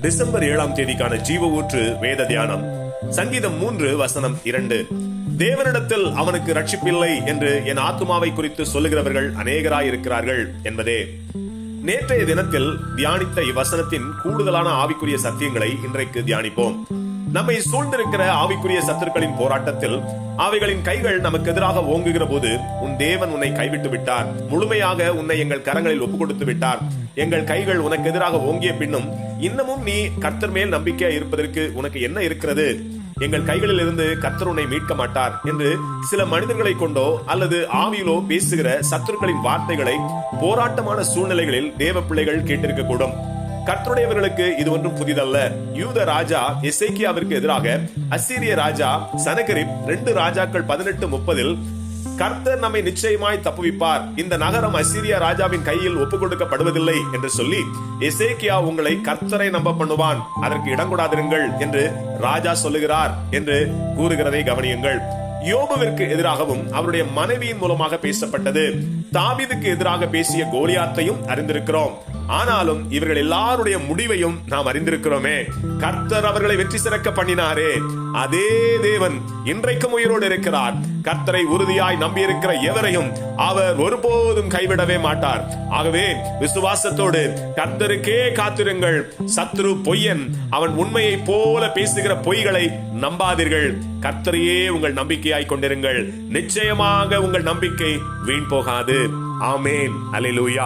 December 7ஆம் தேதிக்கான ஜீவ ஊற்று வேத தியானம். சங்கீதம் 3:2. தேவனிடத்தில் அவனுக்கு ரட்சிப்பில்லை என்று என் ஆத்துமாவை குறித்து சொல்லுகிறவர்கள் அநேகராயிருக்கிறார்கள் என்பதே. நேற்றைய தினத்தில் தியானித்த இவ்வசனத்தின் கூடுதலான ஆவிக்குரிய சத்தியங்களை இன்றைக்கு தியானிப்போம். நம்மை சூழ்ந்திருக்கிற ஆவிக்குரிய சத்துருக்களின் போராட்டத்தில் அவைகளின் கைகள் நமக்கு எதிராக ஓங்குகிற போது, உன் தேவன் உன்னை கைவிட்டு விட்டார், முழுமையாக உன்னை எங்கள் கரங்களில் ஒப்புக் கொடுத்து விட்டார், எங்கள் கைகள் உனக்கு எதிராக ஓங்கிய பின்னும் இன்னமும் நீ கர்த்தர் மேல் நம்பிக்கையா இருப்பதற்கு உனக்கு என்ன இருக்கிறது, எங்கள் கைகளில் இருந்து கர்த்தர் உன்னை மீட்க மாட்டார் என்று சில மனிதர்களை கொண்டோ அல்லது ஆவியிலோ பேசுகிற சத்துருக்களின் வார்த்தைகளை போராட்டமான சூழ்நிலைகளில் தேவ பிள்ளைகள் கேட்டிருக்க கூடும். கர்த்தருடையவர்களுக்கு இது ஒன்றும் புதிதல்ல. யூத ராஜா எசேக்கியாவிற்கு எதிராக அசீரிய ராஜா சனகரிப் 2 ராஜாக்கள் 18:30 கர்த்தர் நம்மை நிச்சயமாய் தப்புவிப்பார், இந்த நகரம் அசீரியா ராஜாவின் கையில் ஒப்புக் கொடுக்கப்படுவதில்லை என்று சொல்லி, எசேக்கியா உங்களை கர்த்தரை நம்ப பண்ணுவான், அதற்கு இடம் கொடாதிருங்கள் என்று ராஜா சொல்லுகிறார் என்று கூறுகிறதை கவனியுங்கள். யோபுவிற்கு எதிராகவும் அவருடைய மனைவியின் மூலமாக பேசப்பட்டது. தாவீதுக்கு எதிராக பேசிய கோலியாத்தையும் அறிந்திருக்கிறோம். ஆனாலும் இவர்கள் எல்லாருடைய முடிவையும் நாம் அறிந்திருக்கிறோமே. கர்த்தர் அவர்களை வெற்றி சிறக்க பண்ணினாரே, அதே தேவன் இன்றைக்கும் உயிரோடு இருக்கிறார். கர்த்தரை உறுதியாய் நம்பியிருக்கிற எவரையும் அவர் ஒருபோதும் கைவிடவே மாட்டார். ஆகவே விசுவாசத்தோடு கர்த்தருக்கே காத்திருங்கள். சத்ரு பொய்யன், அவன் உண்மையை போல பேசுகிற பொய்களை நம்பாதீர்கள். கர்த்தரையே உங்கள் நம்பிக்கையாய் கொண்டிருங்கள். நிச்சயமாக உங்கள் நம்பிக்கை வீண் போகாது. ஆமேன். அல்லேலூயா.